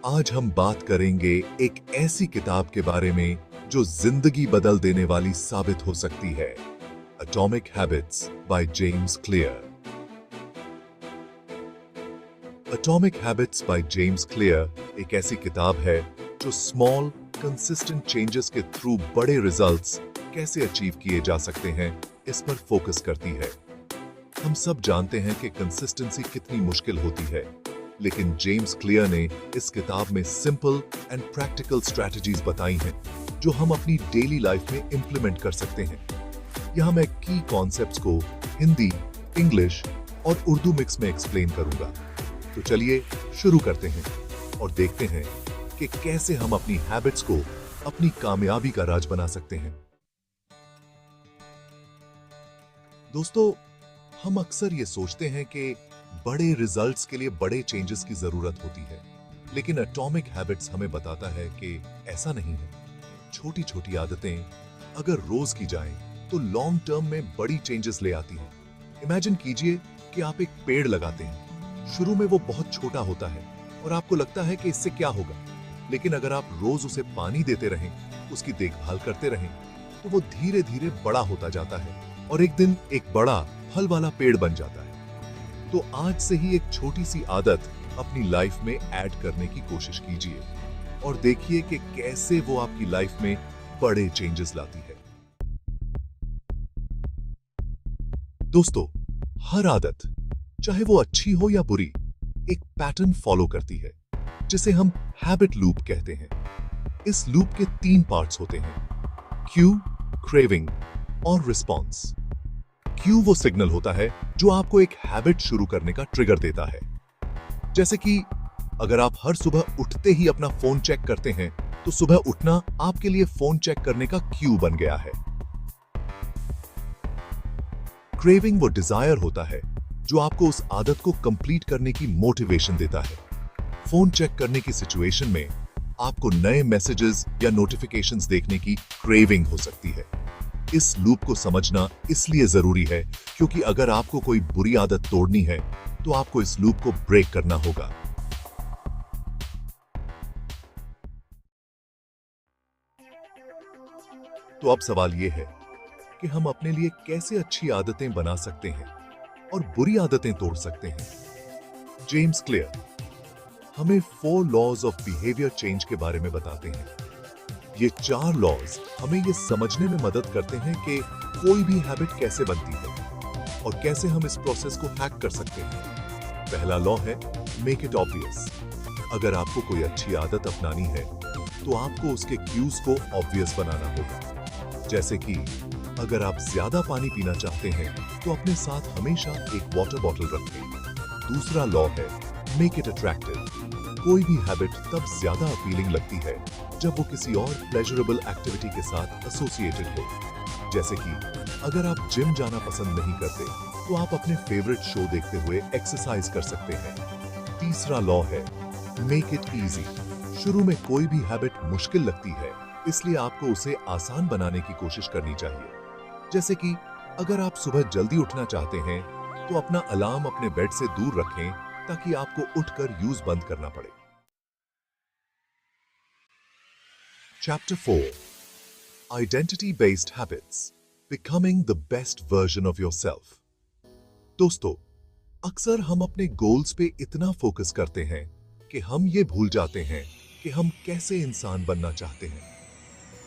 आज हम बात करेंगे एक ऐसी किताब के बारे में जो जिंदगी बदल देने वाली साबित हो सकती है। Atomic habits by James clear. Atomic habits by James clear एक ऐसी किताब है जो स्मॉल कंसिस्टेंट चेंजेस के थ्रू बड़े रिजल्ट्स कैसे अचीव किए जा सकते हैं इस पर फोकस करती है। हम सब जानते हैं कि कंसिस्टेंसी कितनी मुश्किल होती है, लेकिन जेम्स क्लियर ने इस किताब में सिंपल एंड प्रैक्टिकल स्ट्रैटेजीज बताई हैं जो हम अपनी डेली लाइफ में इंप्लीमेंट कर सकते हैं। यहां मैं की कॉन्सेप्ट्स को हिंदी, इंग्लिश और उर्दू मिक्स में एक्सप्लेन करूंगा। तो चलिए शुरू करते हैं और देखते हैं कि कैसे हम अपनी हैबिट्स को अपनी कामयाबी का राज बना सकते हैं। दोस्तों, हम अक्सर ये सोचते हैं कि बड़े रिजल्ट्स के लिए बड़े चेंजेस की जरूरत होती है, लेकिन एटॉमिक हैबिट्स हमें बताता है कि ऐसा नहीं है। छोटी छोटी आदतें अगर रोज की जाएं, तो लॉन्ग टर्म में बड़ी चेंजेस ले आती हैं। इमेजिन कीजिए कि आप एक पेड़ लगाते हैं। शुरू में वो बहुत छोटा होता है और आपको लगता है कि इससे क्या होगा, लेकिन अगर आप रोज उसे पानी देते रहें, उसकी देखभाल करते रहें, तो वो धीरे धीरे बड़ा होता जाता है और एक दिन एक बड़ा फल वाला पेड़ बन जाता है। तो आज से ही एक छोटी सी आदत अपनी लाइफ में ऐड करने की कोशिश कीजिए और देखिए कि कैसे वो आपकी लाइफ में बड़े चेंजेस लाती है। दोस्तों, हर आदत, चाहे वो अच्छी हो या बुरी, एक पैटर्न फॉलो करती है जिसे हम हैबिट लूप कहते हैं। इस लूप के 3 पार्ट्स होते हैं: क्यू, क्रेविंग और रिस्पॉन्स। क्यू वो सिग्नल होता है जो आपको एक हैबिट शुरू करने का ट्रिगर देता है। जैसे कि अगर आप हर सुबह उठते ही अपना फोन चेक करते हैं, तो सुबह उठना आपके लिए फोन चेक करने का क्यू बन गया है। क्रेविंग वो डिजायर होता है जो आपको उस आदत को कंप्लीट करने की मोटिवेशन देता है। फोन चेक करने की सिचुएशन में आपको नए मैसेजेस या नोटिफिकेशंस देखने की क्रेविंग हो सकती है। इस लूप को समझना इसलिए जरूरी है क्योंकि अगर आपको कोई बुरी आदत तोड़नी है, तो आपको इस लूप को ब्रेक करना होगा। तो अब सवाल यह है कि हम अपने लिए कैसे अच्छी आदतें बना सकते हैं और बुरी आदतें तोड़ सकते हैं। जेम्स क्लियर हमें 4 लॉज ऑफ बिहेवियर चेंज के बारे में बताते हैं। ये 4 लॉज हमें ये समझने में मदद करते हैं कि कोई भी हैबिट कैसे बनती है और कैसे हम इस प्रोसेस को हैक कर सकते हैं। पहला लॉ है मेक इट ऑब्वियस। अगर आपको कोई अच्छी आदत अपनानी है, तो आपको उसके क्यूज को ऑब्वियस बनाना होगा। जैसे कि अगर आप ज्यादा पानी पीना चाहते हैं, तो अपने साथ हमेशा एक वाटर बॉटल रखें। दूसरा लॉ है मेक इट अट्रैक्टिव। कोई भी हैबिट तब ज्यादा अपीलिंग लगती है जब वो किसी और प्लेजरेबल एक्टिविटी के साथ एसोसिएटेड हो। जैसे कि अगर आप जिम जाना पसंद नहीं करते, तो आप अपने फेवरेट शो देखते हुए एक्सरसाइज कर सकते हैं। तीसरा लॉ है मेक इट इजी। शुरू में कोई भी हैबिट मुश्किल लगती है, इसलिए आपको उसे आसान बनाने की कोशिश करनी चाहिए। जैसे कि अगर आप सुबह जल्दी उठना चाहते हैं, तो अपना अलार्म अपने बेड से दूर रखें ताकि आपको उठकर यूज बंद करना पड़े। Chapter 4 Identity Based Habits Becoming the Best Version of Yourself। दोस्तों, अक्सर हम अपने गोल्स पे इतना फोकस करते हैं कि हम ये भूल जाते हैं कि हम कैसे इंसान बनना चाहते हैं।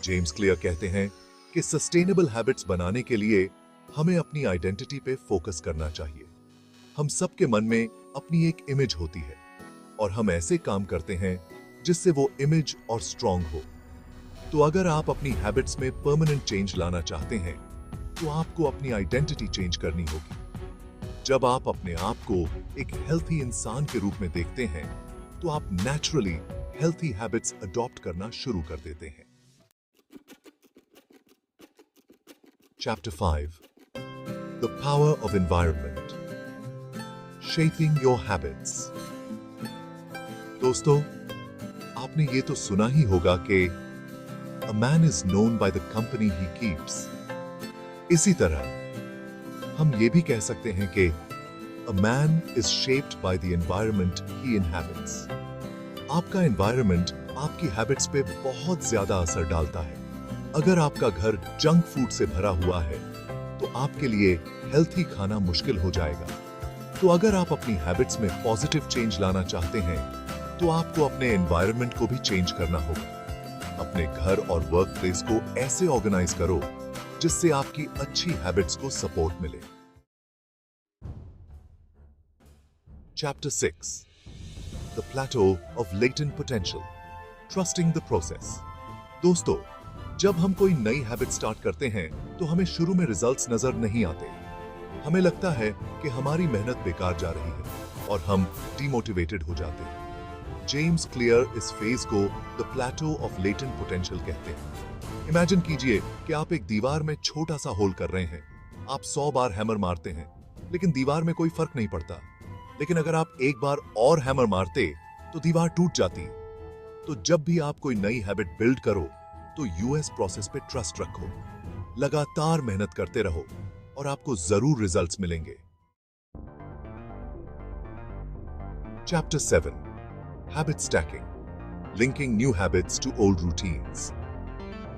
जेम्स क्लियर कहते हैं कि सस्टेनेबल हैबिट्स बनाने के लिए हमें अपनी आइडेंटिटी पे फोकस करना चाहिए। हम सबके मन में अपनी एक इमेज होती है और हम ऐसे काम करते हैं जिससे वो इमेज और स्ट्रांग हो। तो अगर आप अपनी हैबिट्स में परमानेंट चेंज लाना चाहते हैं, तो आपको अपनी आइडेंटिटी चेंज करनी होगी। जब आप अपने आप को एक हेल्थी इंसान के रूप में देखते हैं, तो आप नेचुरली हेल्थी हैबिट्स अडॉप्ट करना शुरू कर देते हैं। Chapter 5 The Power of Environment Shaping Your Habits। दोस्तों, आपने ये तो सुना ही होगा कि A man is known by the company he keeps। इसी तरह हम ये भी कह सकते हैं कि A man is shaped by the environment he inhabits। आपका एनवायरनमेंट आपकी हैबिट्स पे बहुत ज्यादा असर डालता है। अगर आपका घर जंक फूड से भरा हुआ है तो आपके लिए हेल्थी खाना मुश्किल हो जाएगा। तो अगर आप अपनी हैबिट्स में पॉजिटिव चेंज लाना चाहते हैं तो आपको अपने एनवायरनमेंट को भी चेंज करना होगा। अपने घर और वर्क प्लेस को ऐसे ऑर्गेनाइज करो जिससे आपकी अच्छी हैबिट्स को सपोर्ट मिले। Chapter 6 the plateau of latent potential, trusting the process. दोस्तों, जब हम कोई नई हैबिट स्टार्ट करते हैं तो हमें शुरू में रिजल्ट्स नजर नहीं आते। हमें लगता है कि हमारी मेहनत बेकार जा रही है और हम डिमोटिवेटेड हो जाते हैं। जेम्स क्लियर इस फेज को the plateau of latent potential कहते हैं। इमेजिन कीजिए कि आप एक दीवार में छोटा सा होल कर रहे हैं। आप 100 बार हैमर मारते हैं लेकिन दीवार में कोई फर्क नहीं पड़ता। लेकिन अगर आप एक बार और हैमर मारते तो दीवार टूट जाती। तो जब भी आप कोई नई हैबिट बिल्ड करो तो यूएस प्रोसेस पे ट्रस्ट रखो, लगातार मेहनत करते रहो और आपको जरूर रिजल्ट्स मिलेंगे। Chapter 7 habit stacking, linking new habits to old routines.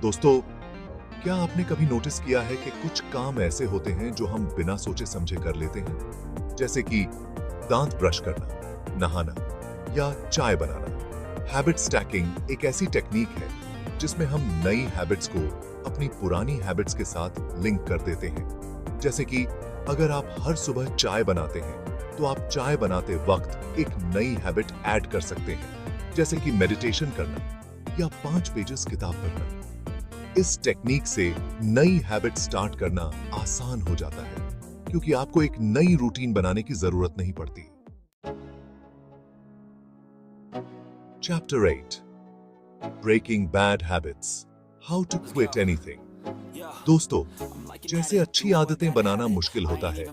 दोस्तों, क्या आपने कभी नोटिस किया है कि कुछ काम ऐसे होते हैं जो हम बिना सोचे समझे कर लेते हैं, जैसे कि दांत ब्रश करना, नहाना या चाय बनाना। हैबिट स्टैकिंग एक ऐसी टेक्निक है जिसमें हम नई हैबिट्स को अपनी पुरानी हैबिट्स के साथ लिंक कर देते हैं। जैसे कि अगर आप हर सुबह चाय बनाते हैं तो आप चाय बनाते वक्त एक नई हैबिट ऐड कर सकते हैं, जैसे कि मेडिटेशन करना या 5 पेजेस किताब पढ़ना। इस टेक्निक से नई हैबिट स्टार्ट करना आसान हो जाता है क्योंकि आपको एक नई रूटीन बनाने की जरूरत नहीं पड़ती। Chapter 8 breaking bad habits, how to quit anything. दोस्तों, जैसे अच्छी आदतें बनाना मुश्किल होता है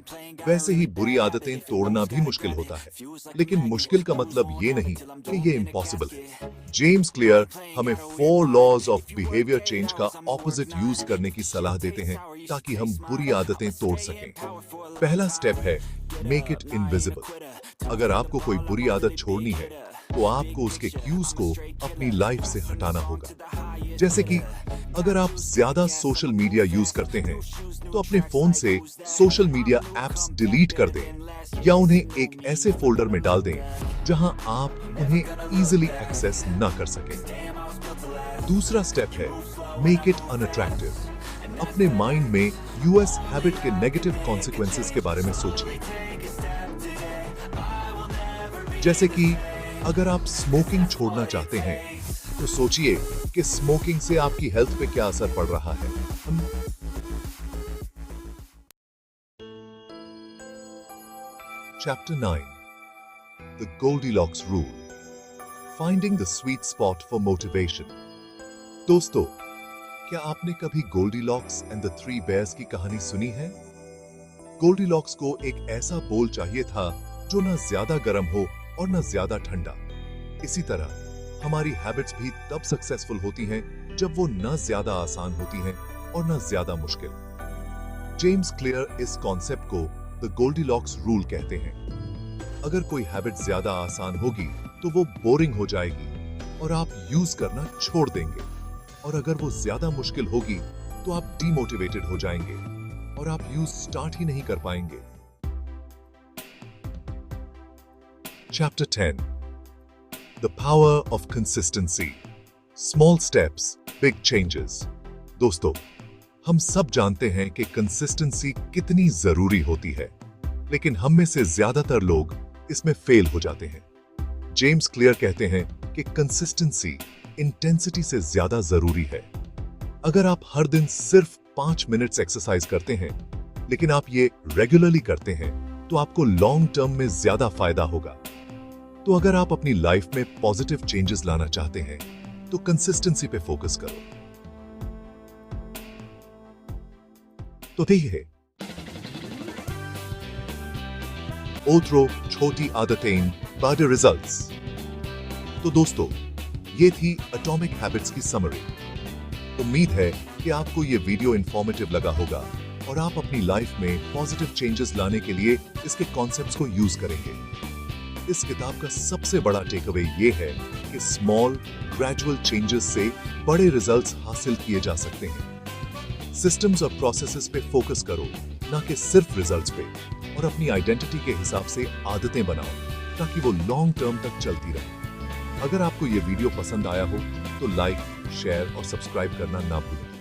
वैसे ही बुरी आदतें तोड़ना भी मुश्किल होता है। लेकिन मुश्किल का मतलब ये नहीं कि ये इम्पॉसिबल है। जेम्स क्लियर हमें 4 लॉज ऑफ बिहेवियर चेंज का ऑपोजिट यूज करने की सलाह देते हैं ताकि हम बुरी आदतें तोड़ सकें। पहला स्टेप है मेक इट इनविजिबल। अगर आपको कोई बुरी आदत छोड़नी है तो आपको उसके क्यूज को अपनी लाइफ से हटाना होगा। जैसे कि अगर आप ज्यादा सोशल मीडिया यूज करते हैं तो अपने फोन से सोशल मीडिया एप्स डिलीट कर दें या उन्हें एक ऐसे फोल्डर में डाल दें जहां आप उन्हें इजीली एक्सेस ना कर सकें। दूसरा स्टेप है मेक इट अनअट्रैक्टिव। अपने माइंड में यूएस हैबिट के नेगेटिव कॉन्सिक्वेंसेस के बारे में सोचिए। जैसे कि अगर आप स्मोकिंग छोड़ना चाहते हैं तो सोचिए कि स्मोकिंग से आपकी हेल्थ पे क्या असर पड़ रहा है। Chapter 9 the Goldilocks rule, finding the sweet spot for motivation. दोस्तों, क्या आपने कभी गोल्डीलॉक्स एंड द 3 बेयर्स की कहानी सुनी है? गोल्डीलॉक्स को एक ऐसा बोल चाहिए था जो ना ज्यादा गर्म हो और ना ज्यादा ठंडा। इसी तरह हमारी हैबिट्स भी तब सक्सेसफुल होती हैं जब वो ना ज्यादा आसान होती हैं और ना ज्यादा मुश्किल। जेम्स क्लियर इस कॉन्सेप्ट को द गोल्डीलॉक्स रूल कहते हैं। अगर कोई हैबिट ज्यादा आसान होगी तो वो बोरिंग हो जाएगी और आप यूज करना छोड़ देंगे, और अगर वो ज्यादा मुश्किल होगी तो आप डीमोटिवेटेड हो जाएंगे और आप यूज स्टार्ट ही नहीं कर पाएंगे। Chapter 10 the power of consistency, small steps big changes. दोस्तों, हम सब जानते हैं कि कंसिस्टेंसी कितनी जरूरी होती है, लेकिन हम में से ज्यादातर लोग इसमें फेल हो जाते हैं। जेम्स क्लियर कहते हैं कि कंसिस्टेंसी इंटेंसिटी से ज्यादा जरूरी है। अगर आप हर दिन सिर्फ 5 मिनट्स एक्सरसाइज करते हैं लेकिन आप ये रेगुलरली करते हैं तो आपको लॉन्ग टर्म में ज्यादा फायदा होगा। तो अगर आप अपनी लाइफ में पॉजिटिव चेंजेस लाना चाहते हैं तो कंसिस्टेंसी पे फोकस करो। तो देखिए, ओथरो छोटी आदतें बड़े रिजल्ट्स। तो दोस्तों, ये थी एटॉमिक हैबिट्स की समरी। उम्मीद है कि आपको ये वीडियो इंफॉर्मेटिव लगा होगा और आप अपनी लाइफ में पॉजिटिव चेंजेस लाने के लिए इसके कॉन्सेप्ट्स को यूज करेंगे। इस किताब का सबसे बड़ा टेकअवे ये है कि स्मॉल ग्रेजुअल चेंजेस से बड़े रिजल्ट्स हासिल किए जा सकते हैं। सिस्टम्स और प्रोसेसेस पे फोकस करो, ना कि सिर्फ रिजल्ट्स पे, और अपनी आइडेंटिटी के हिसाब से आदतें बनाओ ताकि वो लॉन्ग टर्म तक चलती रहे। अगर आपको ये वीडियो पसंद आया हो तो लाइक, शेयर और सब्सक्राइब करना ना भूलें।